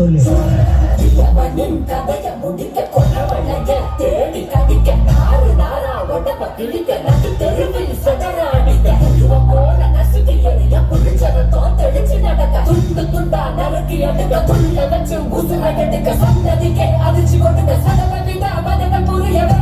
சொல்லு. கதைய முடிக்க கொண்டவளைய தேடி கடிக்க நாறு நாரா உடம்ப கிழிக்க நட்டு தெருவில் சதராடிக்க போல நசுக்கி எறிய புடிச்சத தோத்தடிச்சு நடக்க துண்டு துண்டா நறுக்கி எடுக்க துள்ள வச்சு உசுர எடுக்க சந்ததிக்கே அதிர்ச்சி கொடுக்க சதவ விட மதன புரியவே